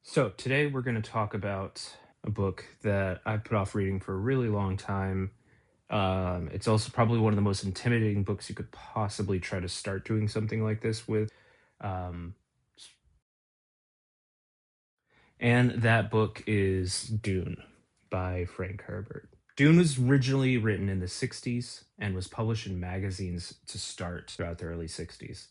So today we're going to talk about a book that I've put off reading for a really long time. It's also probably one of the most intimidating books you could possibly try to start doing something like this with. Um, and that book is Dune by Frank Herbert. Dune was originally written in the 60s and was published in magazines to start throughout the early 60s.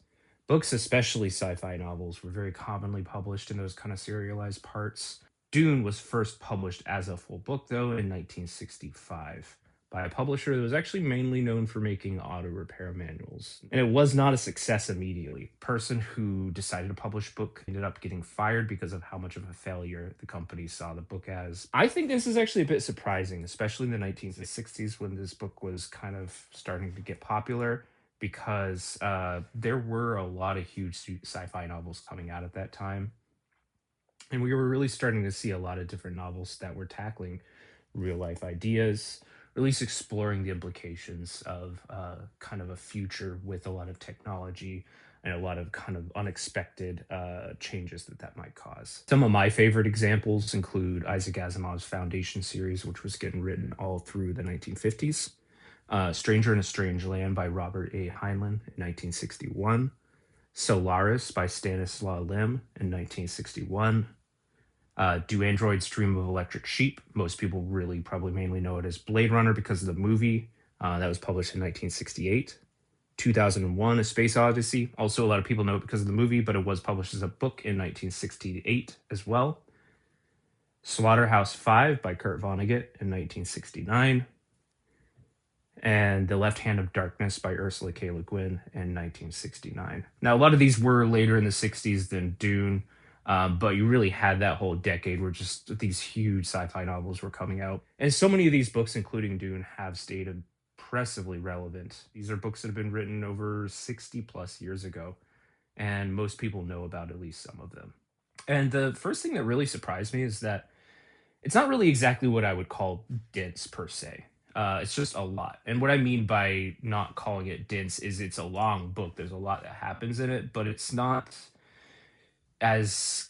Books, especially sci fi novels, were very commonly published in those kind of serialized parts. Dune was first published as a full book, though, in 1965 by a publisher that was actually mainly known for making auto repair manuals. And it was not a success immediately. The person who decided to publish a book ended up getting fired because of how much of a failure the company saw the book as. I think this is actually a bit surprising, especially in the 1960s when this book was kind of starting to get popular because there were a lot of huge sci-fi novels coming out at that time, and we were really starting to see a lot of different novels that were tackling real life ideas, or at least exploring the implications of kind of a future with a lot of technology and a lot of kind of unexpected changes that might cause. Some of my favorite examples include Isaac Asimov's Foundation series, which was getting written all through the 1950s. Stranger in a Strange Land by Robert A. Heinlein in 1961. Solaris by Stanislaw Lem in 1961. Do Androids Dream of Electric Sheep? Most people really probably mainly know it as Blade Runner because of the movie that was published in 1968. 2001, A Space Odyssey. Also, a lot of people know it because of the movie, but it was published as a book in 1968 as well. Slaughterhouse 5 by Kurt Vonnegut in 1969. And The Left Hand of Darkness by Ursula K. Le Guin in 1969. Now, a lot of these were later in the 60s than Dune, but you really had that whole decade where just these huge sci-fi novels were coming out. And so many of these books, including Dune, have stayed impressively relevant. These are books that have been written over 60 plus years ago, and most people know about at least some of them. And the first thing that really surprised me is that it's not really exactly what I would call dense per se. It's just a lot. And what I mean by not calling it dense is it's a long book. There's a lot that happens in it, but it's not as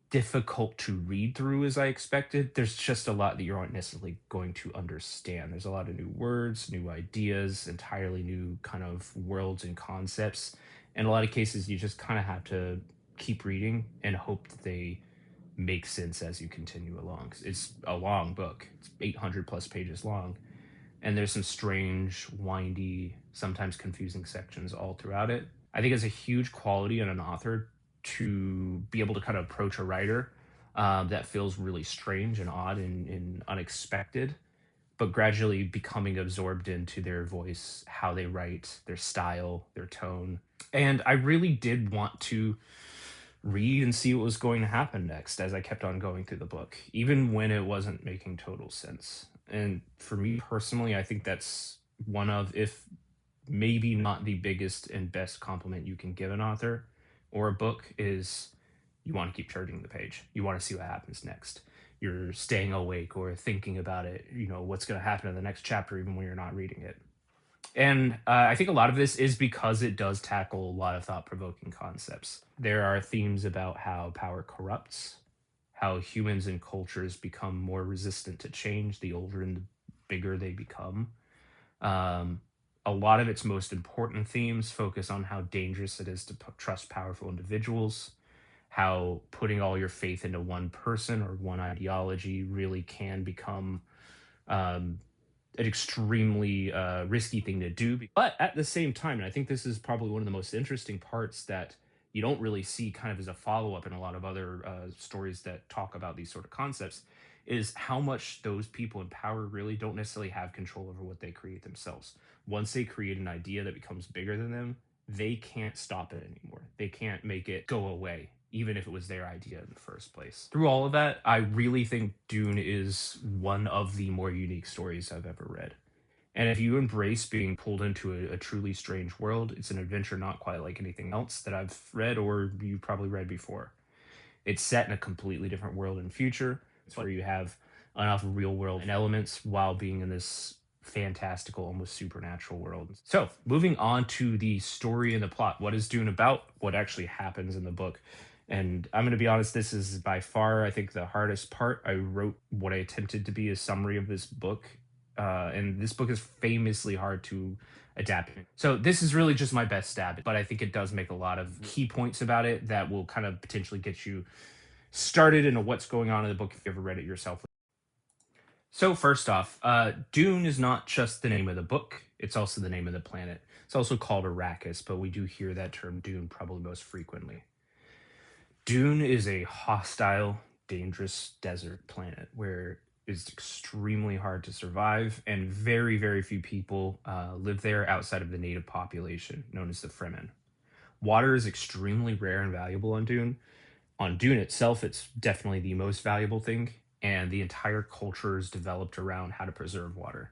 difficult to read through as I expected. There's just a lot that you aren't necessarily going to understand. There's a lot of new words, new ideas, entirely new kind of worlds and concepts. In a lot of cases, you just kind of have to keep reading and hope that they make sense as you continue along. 'Cause it's a long book. It's 800 plus pages long, and there's some strange, windy, sometimes confusing sections all throughout it. I think it's a huge quality in an author to be able to kind of approach a writer that feels really strange and odd and unexpected, but gradually becoming absorbed into their voice, how they write, their style, their tone. And I really did want to read and see what was going to happen next as I kept on going through the book, even when it wasn't making total sense. And for me personally, I think that's one of, if maybe not the biggest and best compliment you can give an author or a book, is you want to keep turning the page. You want to see what happens next. You're staying awake or thinking about it, what's going to happen in the next chapter, even when you're not reading it. And I think a lot of this is because it does tackle a lot of thought provoking concepts. There are themes about how power corrupts, how humans and cultures become more resistant to change the older and the bigger they become. Um, a lot of its most important themes focus on how dangerous it is to trust powerful individuals, how putting all your faith into one person or one ideology really can become um, an extremely risky thing to do. But at the same time, and I think this is probably one of the most interesting parts that you don't really see kind of as a follow up in a lot of other stories that talk about these sort of concepts, is how much those people in power really don't necessarily have control over what they create themselves. Once they create an idea that becomes bigger than them, they can't stop it anymore. They can't make it go away, even if it was their idea in the first place. Through all of that, I really think Dune is one of the more unique stories I've ever read. And if you embrace being pulled into a truly strange world, it's an adventure not quite like anything else that I've read or you've probably read before. It's set in a completely different world and future. It's where you have enough real world and elements while being in this fantastical, almost supernatural world. So, moving on to the story and the plot. What is Dune about? What actually happens in the book? And I'm going to be honest, this is by far, I think, the hardest part. I wrote what I attempted to be a summary of this book. And this book is famously hard to adapt. So this is really just my best stab, but I think it does make a lot of key points about it that will kind of potentially get you started into what's going on in the book if you ever read it yourself. So first off, Dune is not just the name of the book; it's also the name of the planet. It's also called Arrakis, but we do hear that term Dune probably most frequently. Dune is a hostile, dangerous desert planet where it's extremely hard to survive, and very, very few people live there outside of the native population, known as the Fremen. Water is extremely rare and valuable on Dune. On Dune itself, it's definitely the most valuable thing, and the entire culture is developed around how to preserve water.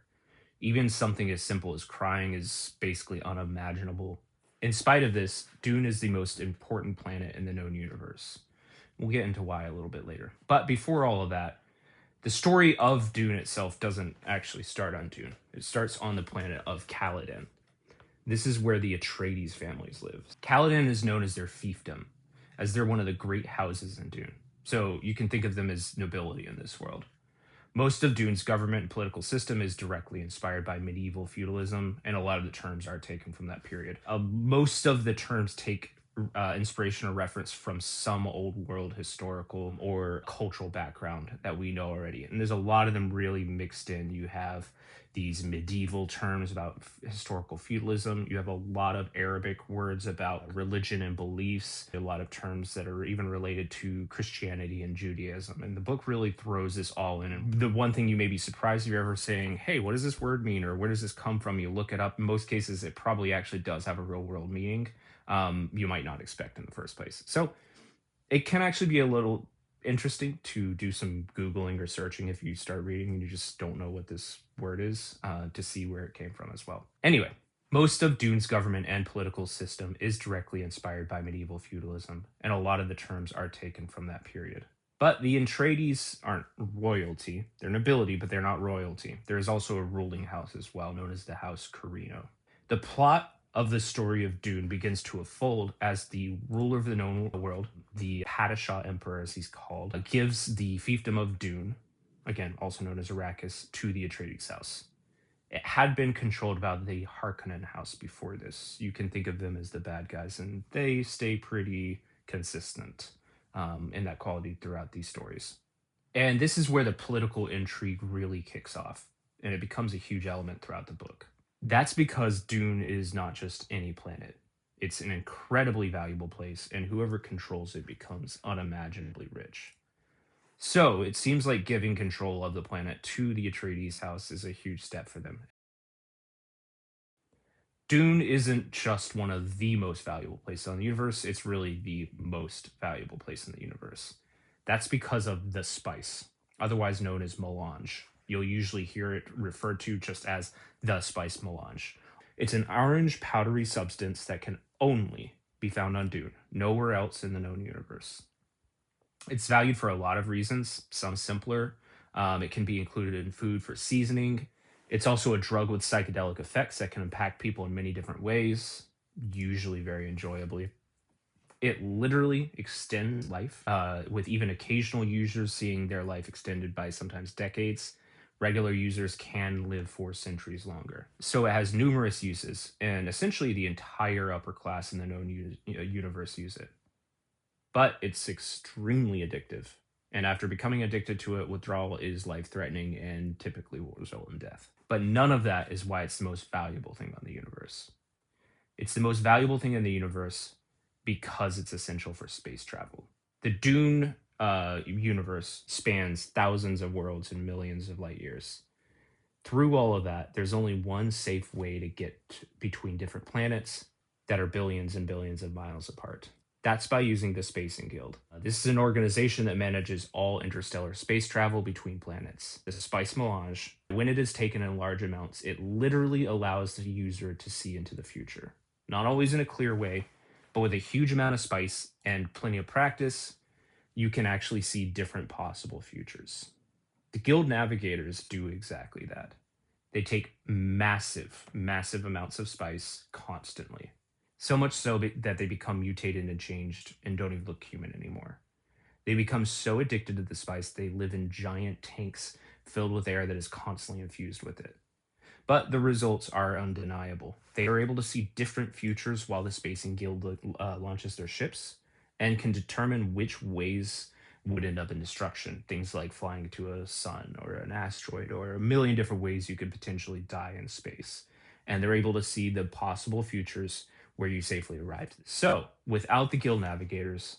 Even something as simple as crying is basically unimaginable. In spite of this, Dune is the most important planet in the known universe. We'll get into why a little bit later. But before all of that, the story of Dune itself doesn't actually start on Dune. It starts on the planet of Caladan. This is where the Atreides families live. Caladan is known as their fiefdom, as they're one of the great houses in Dune. So you can think of them as nobility in this world. Most of Dune's government and political system is directly inspired by medieval feudalism, and a lot of the terms are taken from that period. Most of the terms take inspiration or reference from some old world historical or cultural background that we know already. And there's a lot of them really mixed in. You have these medieval terms about historical feudalism. You have a lot of Arabic words about religion and beliefs, a lot of terms that are even related to Christianity and Judaism. And the book really throws this all in. And the one thing you may be surprised if you're ever saying, hey, what does this word mean? Or where does this come from? You look it up. In most cases, it probably actually does have a real world meaning you might not expect in the first place. So it can actually be a little interesting to do some Googling or searching if you start reading and you just don't know what this word is to see where it came from as well. Anyway, most of Dune's government and political system is directly inspired by medieval feudalism, and a lot of the terms are taken from that period. But the Atreides aren't royalty. They're nobility, but they're not royalty. There is also a ruling house as well, known as the House Carino. The plot of the story of Dune begins to unfold as the ruler of the known world, the Padishah Emperor as he's called, gives the fiefdom of Dune, again also known as Arrakis, to the Atreides house. It had been controlled by the Harkonnen house before this. You can think of them as the bad guys, and they stay pretty consistent in that quality throughout these stories. And this is where the political intrigue really kicks off, and it becomes a huge element throughout the book. That's because Dune is not just any planet. It's an incredibly valuable place, and whoever controls it becomes unimaginably rich. So it seems like giving control of the planet to the Atreides house is a huge step for them. Dune isn't just one of the most valuable places on the universe, it's really the most valuable place in the universe. That's because of the spice, otherwise known as melange. You'll usually hear it referred to just as the spice melange. It's an orange powdery substance that can only be found on Dune, nowhere else in the known universe. It's valued for a lot of reasons, some simpler. It can be included in food for seasoning. It's also a drug with psychedelic effects that can impact people in many different ways, usually very enjoyably. It literally extends life, with even occasional users seeing their life extended by sometimes decades. Regular users can live for centuries longer. So it has numerous uses, and essentially the entire upper class in the known universe use it. But it's extremely addictive. And after becoming addicted to it, withdrawal is life threatening and typically will result in death. But none of that is why it's the most valuable thing on the universe. It's the most valuable thing in the universe because it's essential for space travel. The Dune universe spans thousands of worlds and millions of light years. Through all of that, there's only one safe way to get between different planets that are billions and billions of miles apart. That's by using the Spacing Guild. This is an organization that manages all interstellar space travel between planets. The spice melange, when it is taken in large amounts, it literally allows the user to see into the future. Not always in a clear way, but with a huge amount of spice and plenty of practice, you can actually see different possible futures. The Guild Navigators do exactly that. They take massive, massive amounts of spice constantly. So much so that they become mutated and changed and don't even look human anymore. They become so addicted to the spice they live in giant tanks filled with air that is constantly infused with it. But the results are undeniable. They are able to see different futures while the Spacing Guild launches their ships and can determine which ways would end up in destruction. Things like flying to a sun or an asteroid, or a million different ways you could potentially die in space. And they're able to see the possible futures where you safely arrived. So, without the Guild navigators,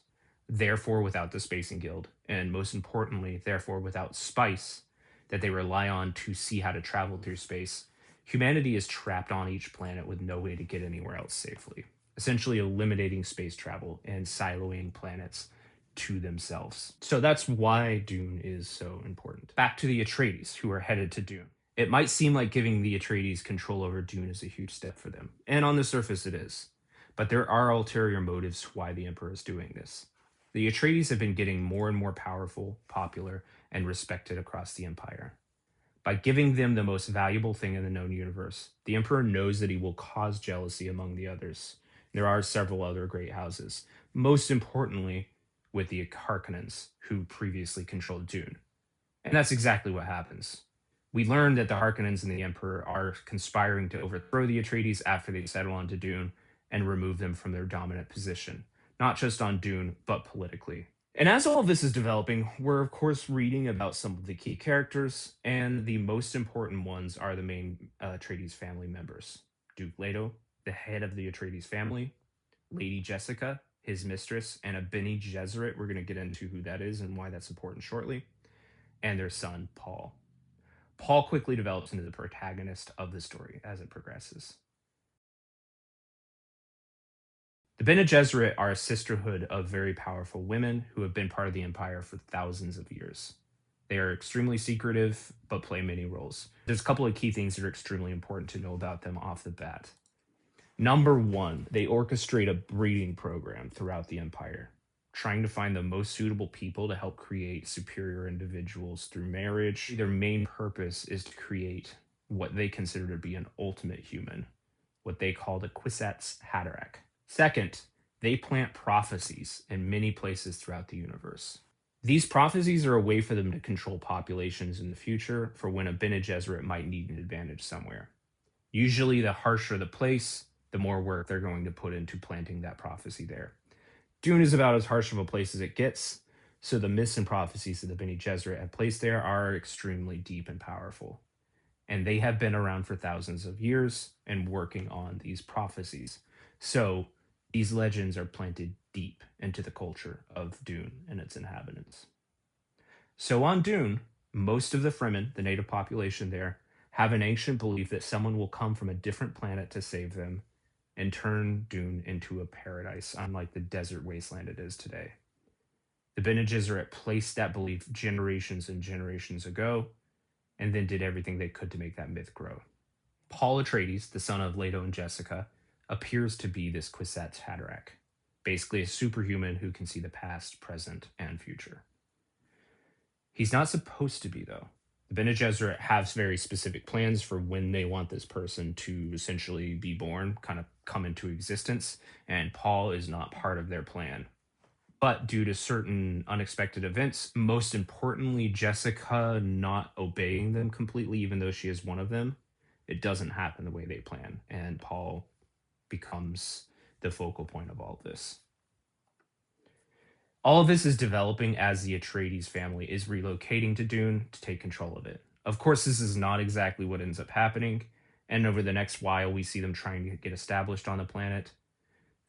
therefore without the Spacing Guild, and most importantly, therefore without spice that they rely on to see how to travel through space, humanity is trapped on each planet with no way to get anywhere else safely, essentially eliminating space travel and siloing planets to themselves. So that's why Dune is so important. Back to the Atreides, who are headed to Dune. It might seem like giving the Atreides control over Dune is a huge step for them, and on the surface it is. But there are ulterior motives why the Emperor is doing this. The Atreides have been getting more and more powerful, popular, and respected across the Empire. By giving them the most valuable thing in the known universe, the Emperor knows that he will cause jealousy among the others. There are several other great houses, most importantly with the Harkonnens, who previously controlled Dune. And that's exactly what happens. We learn that the Harkonnens and the Emperor are conspiring to overthrow the Atreides after they settle onto Dune and remove them from their dominant position, not just on Dune, but politically. And as all of this is developing, we're of course reading about some of the key characters, and the most important ones are the main Atreides family members. Duke Leto, the head of the Atreides family, Lady Jessica, his mistress, and a Bene Gesserit. We're going to get into who that is and why that's important shortly, and their son, Paul. Paul quickly develops into the protagonist of the story as it progresses. The Bene Gesserit are a sisterhood of very powerful women who have been part of the Empire for thousands of years. They are extremely secretive, but play many roles. There's a couple of key things that are extremely important to know about them off the bat. Number one, they orchestrate a breeding program throughout the Empire, trying to find the most suitable people to help create superior individuals through marriage. Their main purpose is to create what they consider to be an ultimate human, what they call the Kwisatz Haderach. Second, they plant prophecies in many places throughout the universe. These prophecies are a way for them to control populations in the future for when a Bene Gesserit might need an advantage somewhere. Usually, the harsher the place, the more work they're going to put into planting that prophecy there. Dune is about as harsh of a place as it gets, so the myths and prophecies that the Bene Gesserit have placed there are extremely deep and powerful. And they have been around for thousands of years and working on these prophecies. So these legends are planted deep into the culture of Dune and its inhabitants. So on Dune, most of the Fremen, the native population there, have an ancient belief that someone will come from a different planet to save them and turn Dune into a paradise, unlike the desert wasteland it is today. The Bene Gesserit placed that belief generations and generations ago, and then did everything they could to make that myth grow. Paul Atreides, the son of Leto and Jessica, appears to be this Kwisatz Haderach, basically a superhuman who can see the past, present, and future. He's not supposed to be, though. The Bene Gesserit have very specific plans for when they want this person to essentially be born, kind of come into existence, and Paul is not part of their plan. But due to certain unexpected events, most importantly, Jessica not obeying them completely, even though she is one of them, it doesn't happen the way they plan, and Paul becomes the focal point of all this. All of this is developing as the Atreides family is relocating to Dune to take control of it. Of course, this is not exactly what ends up happening, and over the next while, we see them trying to get established on the planet,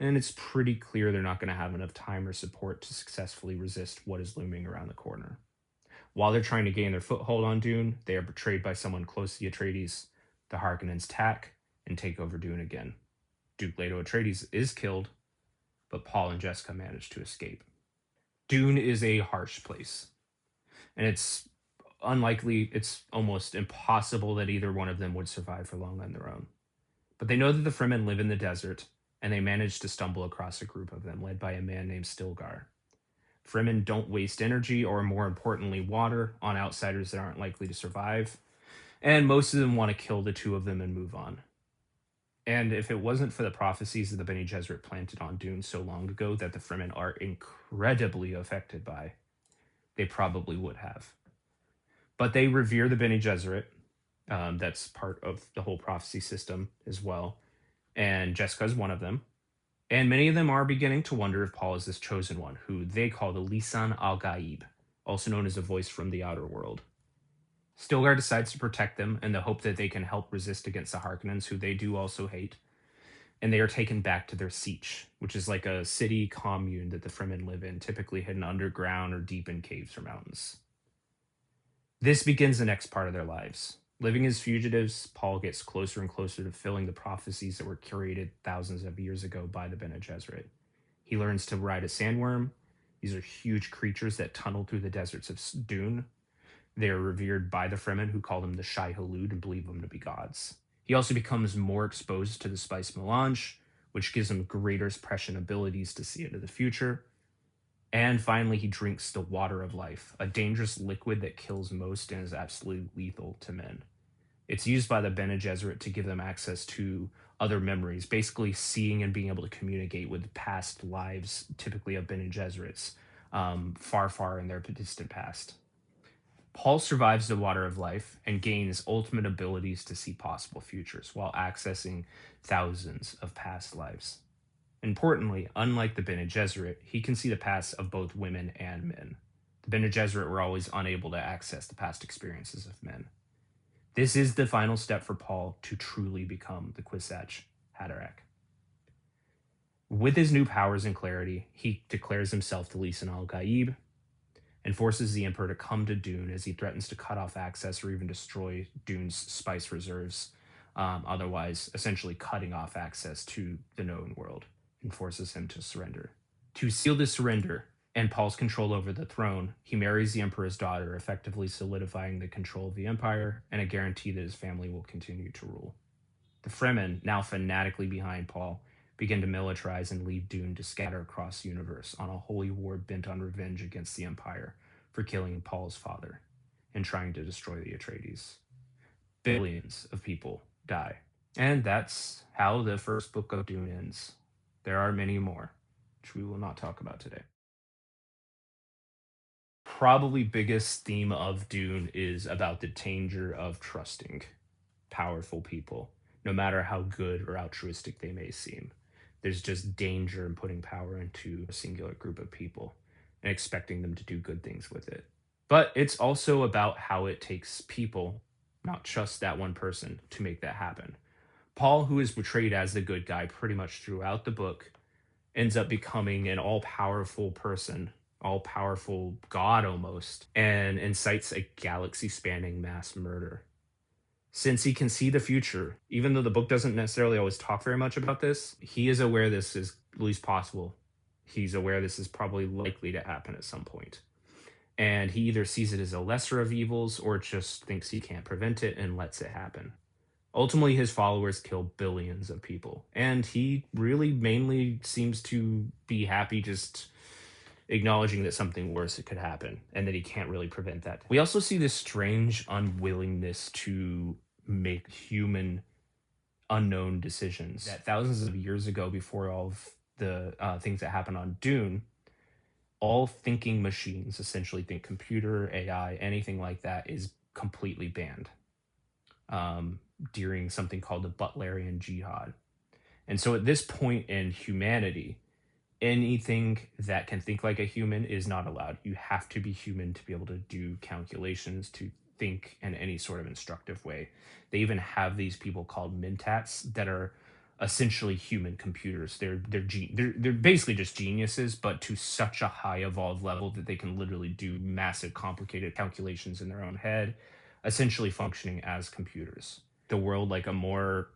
and it's pretty clear they're not going to have enough time or support to successfully resist what is looming around the corner. While they're trying to gain their foothold on Dune, they are betrayed by someone close to the Atreides. The Harkonnens attack and take over Dune again. Duke Leto Atreides is killed, but Paul and Jessica manage to escape. Dune is a harsh place, and it's almost impossible that either one of them would survive for long on their own. But they know that the Fremen live in the desert, and they manage to stumble across a group of them led by a man named Stilgar. Fremen don't waste energy, or more importantly, water, on outsiders that aren't likely to survive, and most of them want to kill the two of them and move on. And if it wasn't for the prophecies that the Bene Gesserit planted on Dune so long ago that the Fremen are incredibly affected by, they probably would have. But they revere the Bene Gesserit. That's part of the whole prophecy system as well. And Jessica is one of them. And many of them are beginning to wonder if Paul is this chosen one, who they call the Lisan al-Gaib, also known as a voice from the outer world. Stilgar decides to protect them in the hope that they can help resist against the Harkonnens, who they do also hate. And they are taken back to their sietch, which is like a city commune that the Fremen live in, typically hidden underground or deep in caves or mountains. This begins the next part of their lives. Living as fugitives, Paul gets closer and closer to fulfilling the prophecies that were curated thousands of years ago by the Bene Gesserit. He learns to ride a sandworm. These are huge creatures that tunnel through the deserts of Dune. They are revered by the Fremen, who call them the Shai Hulud and believe them to be gods. He also becomes more exposed to the spice melange, which gives him greater prescient abilities to see into the future. And finally, he drinks the water of life, a dangerous liquid that kills most and is absolutely lethal to men. It's used by the Bene Gesserit to give them access to other memories, basically seeing and being able to communicate with past lives, typically of Bene Gesserits, far, far in their distant past. Paul survives the water of life and gains ultimate abilities to see possible futures while accessing thousands of past lives. Importantly, unlike the Bene Gesserit, he can see the pasts of both women and men. The Bene Gesserit were always unable to access the past experiences of men. This is the final step for Paul to truly become the Kwisatz Haderach. With his new powers and clarity, he declares himself the Lisan al-Gaib and forces the Emperor to come to Dune as he threatens to cut off access or even destroy Dune's spice reserves, otherwise essentially cutting off access to the known world, and forces him to surrender. To seal this surrender and Paul's control over the throne, he marries the Emperor's daughter, effectively solidifying the control of the Empire and a guarantee that his family will continue to rule. The Fremen, now fanatically behind Paul, begin to militarize and lead Dune to scatter across the universe on a holy war bent on revenge against the Empire for killing Paul's father and trying to destroy the Atreides. Billions of people die. And that's how the first book of Dune ends. There are many more, which we will not talk about today. Probably biggest theme of Dune is about the danger of trusting powerful people, no matter how good or altruistic they may seem. There's just danger in putting power into a singular group of people and expecting them to do good things with it. But it's also about how it takes people, not just that one person, to make that happen. Paul, who is portrayed as the good guy pretty much throughout the book, ends up becoming an all-powerful person, all-powerful god almost, and incites a galaxy-spanning mass murder. Since he can see the future, even though the book doesn't necessarily always talk very much about this, he is aware this is at least possible. He's aware this is probably likely to happen at some point. And he either sees it as a lesser of evils or just thinks he can't prevent it and lets it happen. Ultimately, his followers kill billions of people, and he really mainly seems to be happy just acknowledging that something worse could happen and that he can't really prevent that. We also see this strange unwillingness to make human unknown decisions. That thousands of years ago, before all of the things that happened on Dune, all thinking machines, essentially think computer, AI, anything like that, is completely banned during something called the Butlerian Jihad. And so at this point in humanity, anything that can think like a human is not allowed. You have to be human to be able to do calculations, to think in any sort of instructive way. They even have these people called mentats that are essentially human computers. They're basically just geniuses, but to such a high evolved level that they can literally do massive, complicated calculations in their own head, essentially functioning as computers. The world like a more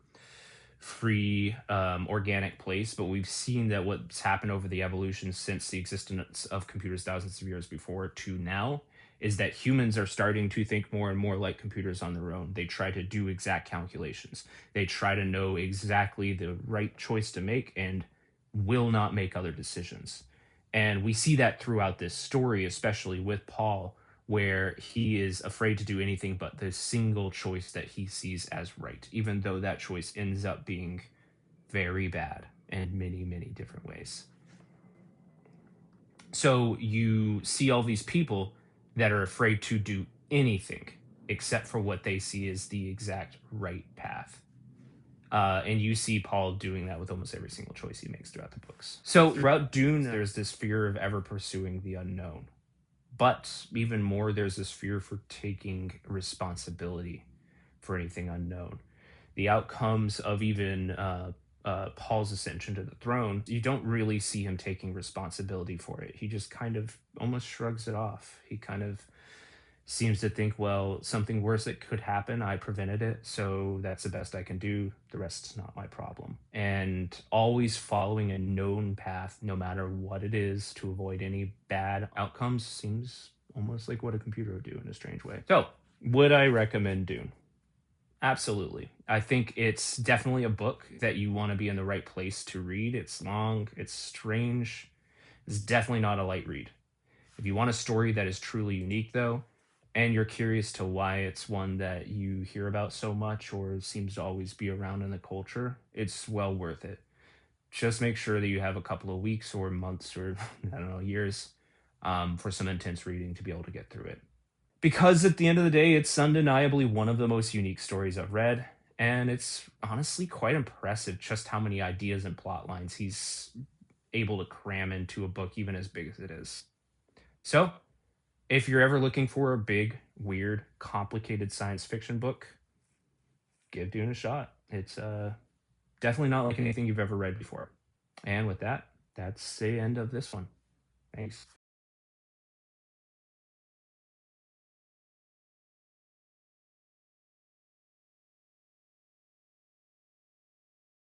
free, organic place, but we've seen that what's happened over the evolution since the existence of computers thousands of years before to now is that humans are starting to think more and more like computers on their own. They try to do exact calculations. They try to know exactly the right choice to make and will not make other decisions. And we see that throughout this story, especially with Paul, where he is afraid to do anything but the single choice that he sees as right, even though that choice ends up being very bad in many, many different ways. So you see all these people that are afraid to do anything except for what they see as the exact right path. And you see Paul doing that with almost every single choice he makes throughout the books. So throughout Dune, there's this fear of ever pursuing the unknown. But even more, there's this fear for taking responsibility for anything unknown. The outcomes of even Paul's ascension to the throne, you don't really see him taking responsibility for it. He just kind of almost shrugs it off. He kind of seems to think, well, something worse that could happen, I prevented it, so that's the best I can do. The rest's not my problem. And always following a known path, no matter what it is, to avoid any bad outcomes seems almost like what a computer would do in a strange way. So, would I recommend Dune? Absolutely. I think it's definitely a book that you want to be in the right place to read. It's long, it's strange. It's definitely not a light read. If you want a story that is truly unique, though, and you're curious to why it's one that you hear about so much or seems to always be around in the culture, it's well worth it. Just make sure that you have a couple of weeks or months or, I don't know, years for some intense reading to be able to get through it. Because at the end of the day, it's undeniably one of the most unique stories I've read. And it's honestly quite impressive just how many ideas and plot lines he's able to cram into a book, even as big as it is. So, if you're ever looking for a big, weird, complicated science fiction book, give Dune a shot. It's definitely not like anything you've ever read before. And with that, that's the end of this one. Thanks.